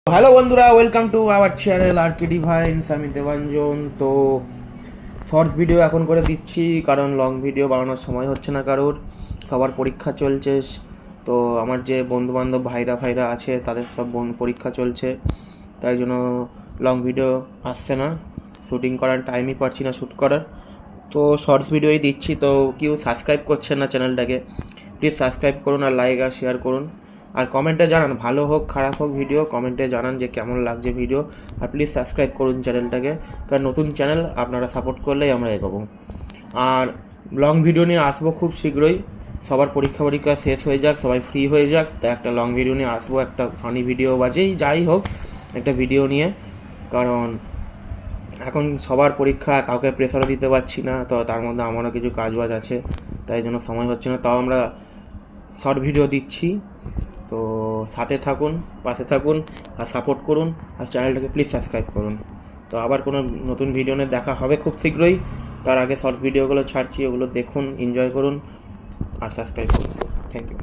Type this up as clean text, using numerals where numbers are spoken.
Hello বন্ধুরা, welcome to our channel আর কে ডিভাইন্স। আমি দেবাঞ্জন। তো শর্টস ভিডিও এখন করে দিচ্ছি কারণ লং ভিডিও বানানোর সময় হচ্ছে না কারোর, সবার পরীক্ষা চলছে। তো আমার যে বন্ধুবান্ধব ভাইরা আছে তাদের সব পরীক্ষা চলছে, তাই জন্য লং ভিডিও আসছে না, শ্যুটিং করার টাইমই পাচ্ছি না শ্যুট করার। তো শর্টস ভিডিওই দিচ্ছি। তো কেউ সাবস্ক্রাইব করছেন না চ্যানেলটাকে, প্লিজ সাবস্ক্রাইব করুন আর লাইক আর শেয়ার করুন। আর কমেন্টে জানান, ভালো হোক খারাপ হোক ভিডিও, কমেন্টে জানান যে কেমন লাগছে ভিডিও। আর প্লিজ সাবস্ক্রাইব করুন চ্যানেলটাকে, কারণ নতুন চ্যানেল, আপনারা সাপোর্ট করলেই আমরা এগোবো। আর লং ভিডিও নিয়ে আসবো খুব শীঘ্রই। সবার পরীক্ষা শেষ হয়ে যাক, সবাই ফ্রি হয়ে যাক, তা একটা লং ভিডিও নিয়ে আসবো, একটা ফানি ভিডিও বাজেই যাই হোক, একটা ভিডিও নিয়ে। কারণ এখন সবার পরীক্ষা, কাউকে প্রেসারও দিতে পারছি না, তো তার মধ্যে আমারও কিছু কাজবাজ আছে, তাই জন্য সময় হচ্ছে না। তাও আমরা শর্ট ভিডিও দিচ্ছি। তো সাথে থাকুন, পাশে থাকুন আর সাপোর্ট করুন, আর চ্যানেলটাকে প্লিজ সাবস্ক্রাইব করুন। তো আবার কোনো নতুন ভিডিও নিয়ে দেখা হবে খুব শীঘ্রই। তার আগে শর্টস ভিডিওগুলো ছাড়ছি, ওগুলো দেখুন, এনজয় করুন আর সাবস্ক্রাইব করুন। Thank you.